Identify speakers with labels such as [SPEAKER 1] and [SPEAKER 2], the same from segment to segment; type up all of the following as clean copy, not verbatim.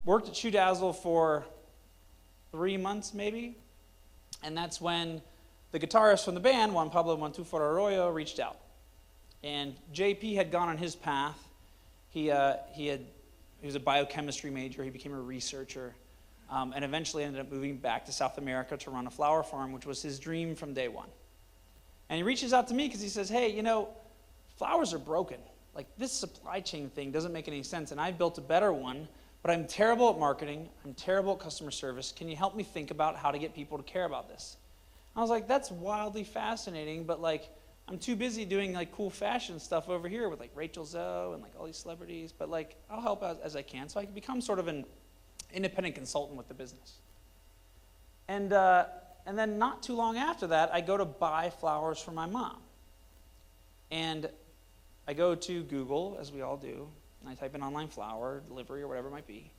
[SPEAKER 1] Worked at Shoe Dazzle for 3 months maybe, and that's when the guitarist from the band, Juan Pablo Montúfar Arroyo, reached out. And JP had gone on his path. He was a biochemistry major. He became a researcher, and eventually ended up moving back to South America to run a flower farm, which was his dream from day one. And he reaches out to me because he says, hey, you know, flowers are broken. Like, this supply chain thing doesn't make any sense, and I've built a better one, but I'm terrible at marketing. I'm terrible at customer service. Can you help me think about how to get people to care about this? I was like, that's wildly fascinating, but like, I'm too busy doing like cool fashion stuff over here with like Rachel Zoe and like all these celebrities, but like, I'll help out as I can. So I can become sort of an independent consultant with the business. And then not too long after that, I go to buy flowers for my mom. And I go to Google, as we all do, and I type in online flower, delivery, or whatever it might be.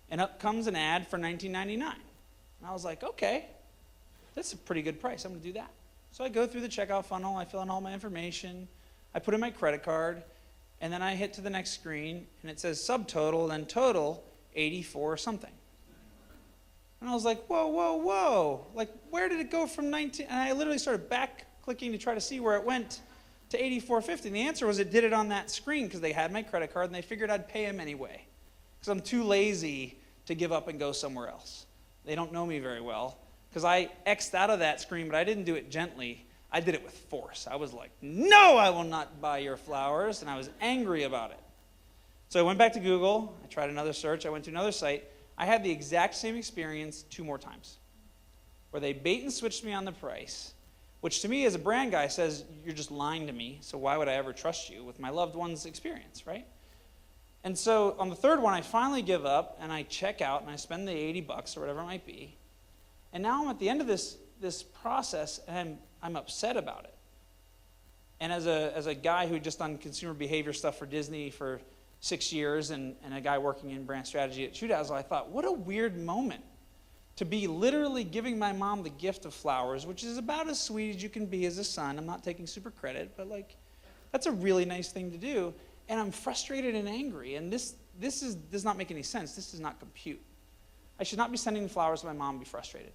[SPEAKER 1] And up comes an ad for $19.99. And I was like, okay, that's a pretty good price. I'm going to do that. So I go through the checkout funnel. I fill in all my information. I put in my credit card. And then I hit to the next screen, and it says subtotal, then total, 84 something. And I was like, whoa, whoa, whoa. Like, where did it go from 19? And I literally started back clicking to try to see where it went to 84.50. And the answer was it did it on that screen because they had my credit card and they figured I'd pay them anyway. Because I'm too lazy to give up and go somewhere else. They don't know me very well. Because I X'd out of that screen, but I didn't do it gently. I did it with force. I was like, no, I will not buy your flowers. And I was angry about it. So I went back to Google. I tried another search. I went to another site. I had the exact same experience 2 more times, where they bait and switched me on the price, which to me as a brand guy says, you're just lying to me, so why would I ever trust you with my loved one's experience, right? And so on the third one, I finally give up, and I check out, and I spend the $80 or whatever it might be. And now I'm at the end of this process, and I'm upset about it. And as a guy who just done consumer behavior stuff for Disney for 6 years, and a guy working in brand strategy at Shoe Dazzle, I thought, what a weird moment to be literally giving my mom the gift of flowers, which is about as sweet as you can be as a son. I'm not taking super credit, but like, that's a really nice thing to do. And I'm frustrated and angry, and this does not make any sense. This does not compute. I should not be sending flowers to my mom and be frustrated.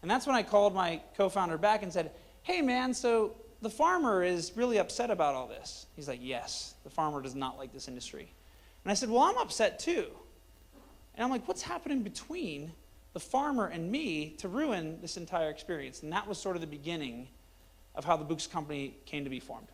[SPEAKER 1] And that's when I called my co-founder back and said, hey man, so the farmer is really upset about all this. He's like, yes, the farmer does not like this industry. And I said, well, I'm upset too. And I'm like, what's happening between the farmer and me to ruin this entire experience? And that was sort of the beginning of how the Bouqs company came to be formed.